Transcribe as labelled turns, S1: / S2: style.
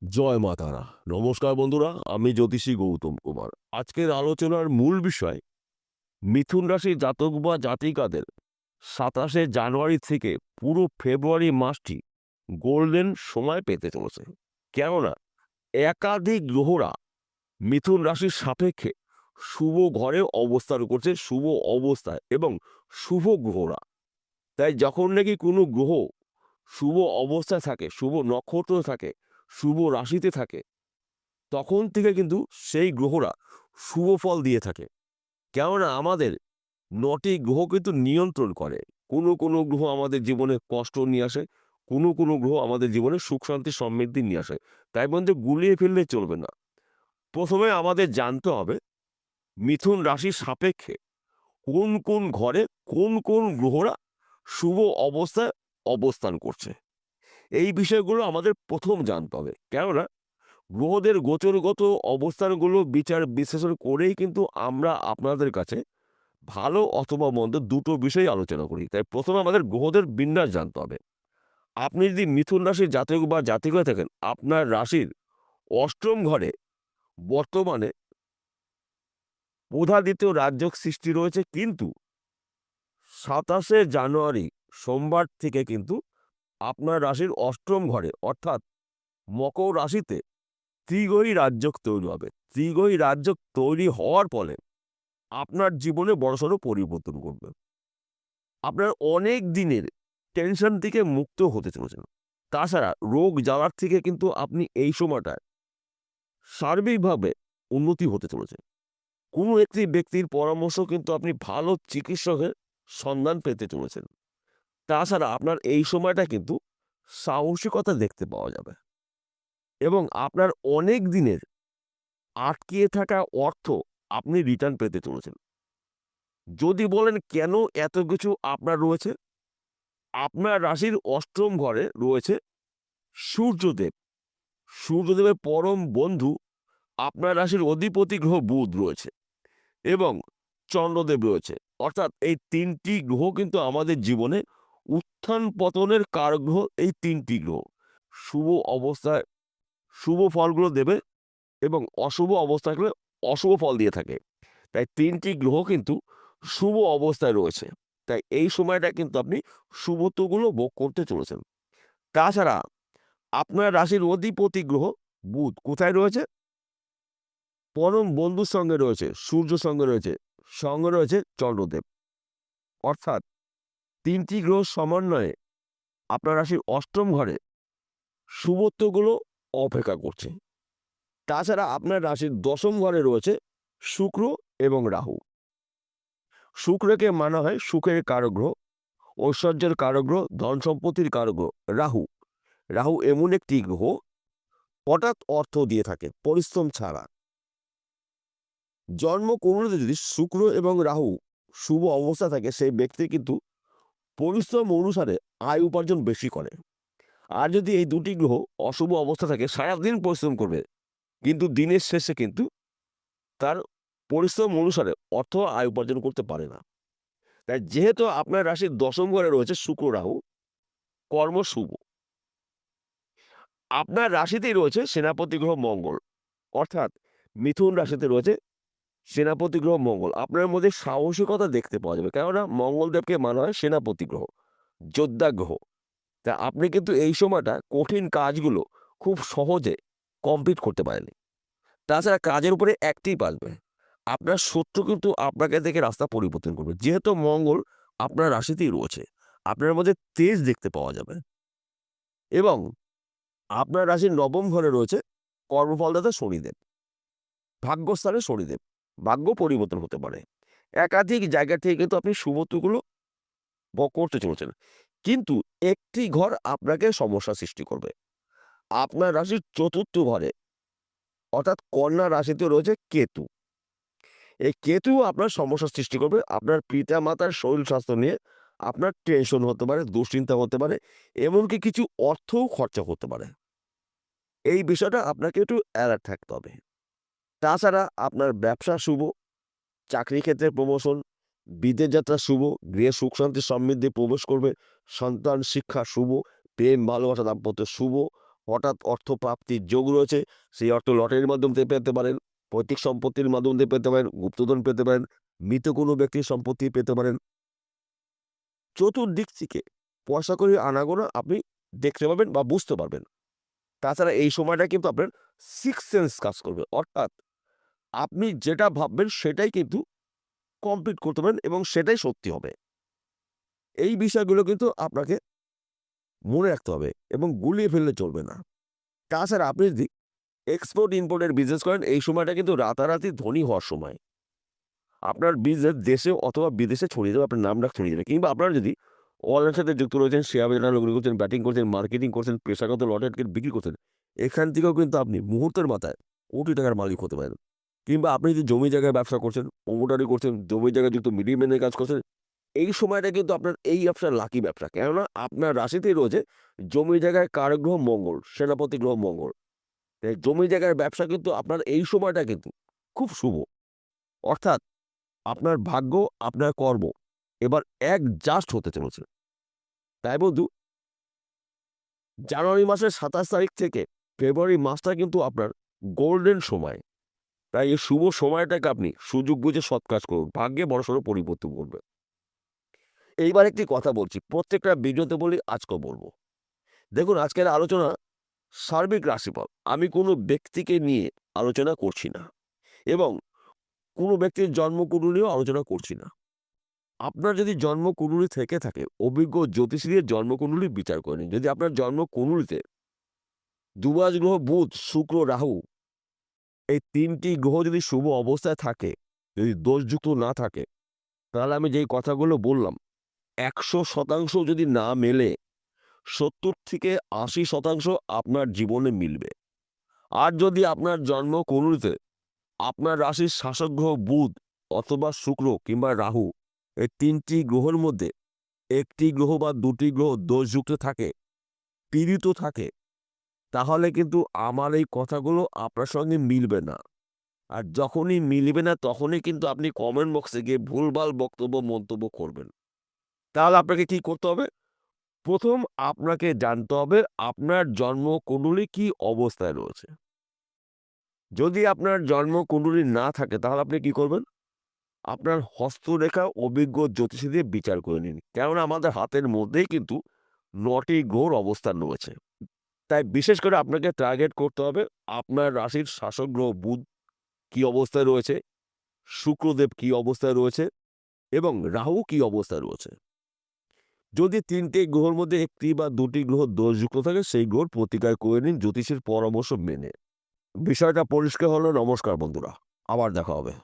S1: জয় মা তারা। নমস্কার বন্ধুরা, আমি জ্যোতিষী গৌতম কুমার। আজকের আলোচনার মূল বিষয় মিথুন রাশির জাতক বা জাতিকাদের 27শে জানুয়ারি থেকে পুরো ফেব্রুয়ারি মাসটি গোল্ডেন সময় পেতে চলেছে। কেননা একাধিক গ্রহরা মিথুন রাশির সাপেক্ষে শুভ ঘরে অবস্থান করছে, শুভ অবস্থায় এবং শুভ গ্রহরা। তাই যখন নাকি কোনো গ্রহ শুভ অবস্থায় থাকে, শুভ নক্ষত্র থাকে, শুভ রাশিতে থাকে, তখন থেকে কিন্তু সেই গ্রহরা শুভ ফল দিয়ে থাকে। কেননা আমাদের ৯টি গ্রহ কিন্তু নিয়ন্ত্রণ করে। কোনো কোনো গ্রহ আমাদের জীবনে কষ্ট নিয়ে আসে, কোনো কোনো গ্রহ আমাদের জীবনে সুখ শান্তি সমৃদ্ধি নিয়ে আসে। তাই বন্ধু গুলিয়ে ফেললে চলবে না। প্রথমে আমাদের জানতে হবে মিথুন রাশির সাপেক্ষে কোন কোন ঘরে কোন কোন গ্রহরা শুভ অবস্থায় অবস্থান করছে। এই বিষয়গুলো আমাদের প্রথম জানতে হবে। কেননা গ্রহদের গোচরগত অবস্থানগুলো বিচার বিশ্লেষণ করেই কিন্তু আমরা আপনাদের কাছে ভালো অথবা মন্দ দুটো বিষয় আলোচনা করি। তাই প্রথমে আমাদের গ্রহদের বিন্যাস জানতে হবে। আপনি যদি মিথুন রাশির জাতক বা জাতিকা হয়ে থাকেন, আপনার রাশির অষ্টম ঘরে বর্তমানে প্রধাদিত্য রাজযোগ সৃষ্টি রয়েছে, কিন্তু 27শে জানুয়ারি সোমবার থেকে কিন্তু আপনার রাশির অষ্টম ঘরে অর্থাৎ মকর রাশিতে ত্রিগ্রহী রাজযোগ তৈরি হবে। ত্রিগ্রহী রাজযোগ তৈরি হওয়ার ফলে আপনার জীবনে বড়সড় পরিবর্তন ঘটবে। আপনার অনেক দিনের টেনশন থেকে মুক্ত হতে চলেছেন। তাছাড়া রোগ জ্বালার থেকে কিন্তু আপনি এই সময়টায় সার্বিকভাবে উন্নতি হতে চলেছে। কোনো একটি ব্যক্তির পরামর্শ কিন্তু আপনি ভালো চিকিৎসকের সন্ধান পেতে চলেছেন। তাছাড়া আপনার এই সময়টা কিন্তু সাহসিকতা দেখতে পাওয়া যাবে এবং আপনার অনেক দিনের আটকিয়ে থাকা অর্থ আপনি রিটার্ন পেতে চলেছেন। যদি বলেন কেন এত কিছু আপনার রয়েছে, আপনার রাশির অষ্টম ঘরে রয়েছে সূর্যদেব। সূর্যদেবের পরম বন্ধু আপনার রাশির অধিপতি গ্রহ বুধ রয়েছে এবং চন্দ্রদেব রয়েছে। অর্থাৎ এই তিনটি গ্রহ কিন্তু আমাদের জীবনে উত্থান পতনের কারক গ্রহ। এই তিনটি গ্রহ শুভ অবস্থায় শুভ ফলগুলো দেবে এবং অশুভ অবস্থায় গেলে অশুভ ফল দিয়ে থাকে। তাই তিনটি গ্রহ কিন্তু শুভ অবস্থায় রয়েছে। তাই এই সময়টা কিন্তু আপনি শুভত্বগুলো ভোগ করতে চলেছেন। তাছাড়া আপনার রাশির অধিপতি গ্রহ বুধ কোথায় রয়েছে? পরম বন্ধুর সঙ্গে রয়েছে, সূর্য সঙ্গে রয়েছে, সঙ্গে রয়েছে চন্দ্রদেব। অর্থাৎ তিনটি গ্রহ সমন্বয়ে আপনার রাশির অষ্টম ঘরে শুভত্বগুলো অপেক্ষা করছে। তাছাড়া আপনার রাশির দশম ঘরে রয়েছে শুক্র এবং রাহু। শুক্রকে মানা হয় সুখের কারক গ্রহ, ঐশ্বর্যের কারক গ্রহ, ধন সম্পত্তির কারক গ্রহ। রাহু রাহু এমন একটি গ্রহ হঠাৎ অর্থ দিয়ে থাকে পরিশ্রম ছাড়া। জন্মকুণ্ডলিতে যদি শুক্র এবং রাহু শুভ অবস্থা থাকে, সেই ব্যক্তি কিন্তু পরিশ্রম অনুসারে আয় উপার্জন বেশি করে। আর যদি এই দুটি গ্রহ অশুভ অবস্থা থাকে, সারাদিন পরিশ্রম করবে কিন্তু দিনের শেষে কিন্তু তার পরিশ্রম অনুসারে অর্থ আয় উপার্জন করতে পারে না। তাই যেহেতু আপনার রাশির দশম ঘরে রয়েছে শুক্র রাহু, কর্ম শুভ। আপনার রাশিতেই রয়েছে সেনাপতি গ্রহ মঙ্গল। অর্থাৎ মিথুন রাশিতে রয়েছে সেনাপতি গ্রহ মঙ্গল। আপনার মধ্যে সাহসিকতা দেখতে পাওয়া যাবে, কেননা মঙ্গলদেবকে মানা হয় সেনাপতি গ্রহ, যোদ্ধা গ্রহ। তা আপনি কিন্তু এই সময়টা কঠিন কাজগুলো খুব সহজে কমপ্লিট করতে পারেন। তাছাড়া কাজের উপরে অ্যাক্টিভ আসবে। আপনার শত্রু কিন্তু আপনাকে দেখে রাস্তা পরিবর্তন করবে। যেহেতু মঙ্গল আপনার রাশিতেই রয়েছে, আপনার মধ্যে তেজ দেখতে পাওয়া যাবে এবং আপনার রাশির নবম ঘরে রয়েছে কর্মফলদাতা শনিদেব, ভাগ্যস্থানে শনিদেব। ভাগ্য পরিবর্তন হতে পারে। একাধিক জায়গা থেকে কিন্তু আপনি শুভত্বগুলো ভোগ করতে চলেছেন, কিন্তু একটি ঘর আপনাকে সমস্যা সৃষ্টি করবে। আপনার রাশির চতুর্থ ঘরে অর্থাৎ কন্যা রাশিতে রয়েছে কেতু। এই কেতু আপনার সমস্যার সৃষ্টি করবে। আপনার পিতা মাতার শরীর স্বাস্থ্য নিয়ে আপনার টেনশন হতে পারে, দুশ্চিন্তা হতে পারে, এমনকি কিছু অর্থও খরচা হতে পারে। এই বিষয়টা আপনাকে একটু অ্যালার্ট থাকতে হবে। তাছাড়া আপনার ব্যবসা শুভ, চাকরি ক্ষেত্রে প্রমোশন, বিদেশ যাত্রা শুভ, গৃহে সুখ শান্তি সমৃদ্ধি প্রবেশ করবে, সন্তান শিক্ষা শুভ, প্রেম ভালোবাসা দাম্পত্য শুভ, হঠাৎ অর্থ প্রাপ্তির যোগ রয়েছে, সেই অর্থ লটারির মাধ্যমে পেতে পারেন, পৈতৃক সম্পত্তির মাধ্যমে পেতে পারেন, গুপ্তধন পেতে পারেন, মৃত কোনো ব্যক্তির সম্পত্তি পেতে পারেন। চতুর্দিক থেকে পয়সা কড়ি আনাগোনা আপনি দেখতে পাবেন বা বুঝতে পারবেন। তাছাড়া এই সময়টা কিন্তু আপনার সিক্স সেন্স কাজ করবে, অর্থাৎ আপনি যেটা ভাববেন সেটাই কিন্তু কমপ্লিট করতে পারেন এবং সেটাই সত্যি হবে। এই বিষয়গুলো কিন্তু আপনাকে মনে রাখতে হবে এবং গুলিয়ে ফেললে চলবে না। তাছাড়া আপনি যদি এক্সপোর্ট ইম্পোর্টের বিজনেস করেন, এই সময়টা কিন্তু রাতারাতি ধনী হওয়ার সময়। আপনার বিজনেস দেশে অথবা বিদেশে ছড়িয়ে যাবে, আপনার নাম ডাক ছড়িয়ে যাবে। কিংবা আপনারা যদি অনলাইনের সাথে যুক্ত রয়েছেন, শেয়ার বাজারে লগ্নি করছেন, ব্যাটিং করছেন, মার্কেটিং করছেন, পেশাগত লটারি টিকিট বিক্রি করছেন, এখান থেকেও কিন্তু আপনি মুহূর্তের মাথায় কোটি টাকার মালিক হতে পারেন। কিংবা আপনি যদি জমি জায়গায় ব্যবসা করছেন, প্রমোটারি করছেন, জমি জায়গায় যুক্ত মিডিলম্যানের কাজ করছেন, এই সময়টা কিন্তু আপনার এই ব্যবসা লাকি ব্যবসা। কেননা আপনার রাশিতেই রয়েছে জমি জায়গায় কারক গ্রহ মঙ্গল, সেনাপতি গ্রহ মঙ্গল। তাই জমি জায়গার ব্যবসা কিন্তু আপনার এই সময়টা কিন্তু খুব শুভ। অর্থাৎ আপনার ভাগ্য, আপনার কর্ম এবার অ্যাডজাস্ট হতে চলেছে। তাই বন্ধু, জানুয়ারি মাসের ২৭ তারিখ থেকে ফেব্রুয়ারি মাসটা কিন্তু আপনার গোল্ডেন সময়। তাই এই শুভ সময়টাকে আপনি সুযোগ বুঝে সৎ কাজ করুন, ভাগ্যে বড়সড় পরিবর্তন করবে। এইবার একটি কথা বলছি, প্রত্যেকটা ভিডিওতে বলি, আজকেও বলবো। দেখুন, আজকের আলোচনা সার্বিক রাশিফল। আমি কোনো ব্যক্তিকে নিয়ে আলোচনা করছি না এবং কোনো ব্যক্তির জন্মকুণ্ডলীও আলোচনা করছি না। আপনার যদি জন্মকুণ্ডলী থেকে থাকে, অভিজ্ঞ জ্যোতিষীদের জন্মকুণ্ডলী বিচার করে নিন। যদি আপনার জন্মকুণ্ডলীতে দুবাস গ্রহ বুধ, শুক্র, রাহু এই ৩টি গ্রহ যদি শুভ অবস্থায় থাকে, যদি দোষযুক্ত না থাকে, তাহলে আমি যেই কথাগুলো বললাম ১০০% যদি না মেলে ৭০ থেকে ৮০% আপনার জীবনে মিলবে। আর যদি আপনার জন্মকুণ্ডলীতে আপনার রাশির শাসক গ্রহ বুধ অথবা শুক্র কিংবা রাহু এই ৩টি গ্রহের মধ্যে একটি গ্রহ বা ২টি গ্রহ দোষযুক্ত থাকে, পীড়িত থাকে, তাহলে কিন্তু আমার এই কথাগুলো আপনার সঙ্গে মিলবে না। আর যখনই মিলবে না, তখনই কিন্তু আপনি কমেন্ট বক্সে গিয়ে ভুলভাল বক্তব্য মন্তব্য করবেন। তাহলে আপনাকে কি করতে হবে? প্রথম আপনাকে জানতে হবে আপনার জন্মকুণ্ডলী কি অবস্থায় রয়েছে। যদি আপনার জন্মকুণ্ডলী না থাকে, তাহলে আপনি কি করবেন? আপনার হস্তরেখা অভিজ্ঞ জ্যোতিষী দিয়ে বিচার করে নিন। কেননা আমাদের হাতের মধ্যেই কিন্তু ৯টি গ্রহর অবস্থান রয়েছে। তাই বিশেষ করে আপনাকে টার্গেট করতে হবে আপনার রাশির শাসক গ্রহ বুধ কি অবস্থায় রয়েছে, শুক্রদেব কি অবস্থায় রয়েছে এবং রাহু কি অবস্থায় রয়েছে। যদি ৩টে গ্রহের মধ্যে ১টি বা ২টি গ্রহ দোষযুক্ত থাকে, সেই গ্রহর প্রতিকার করে নিন জ্যোতিষীর পরামর্শ মেনে। বিষয়টা পরিষ্কার হলো। নমস্কার বন্ধুরা, আবার দেখা হবে।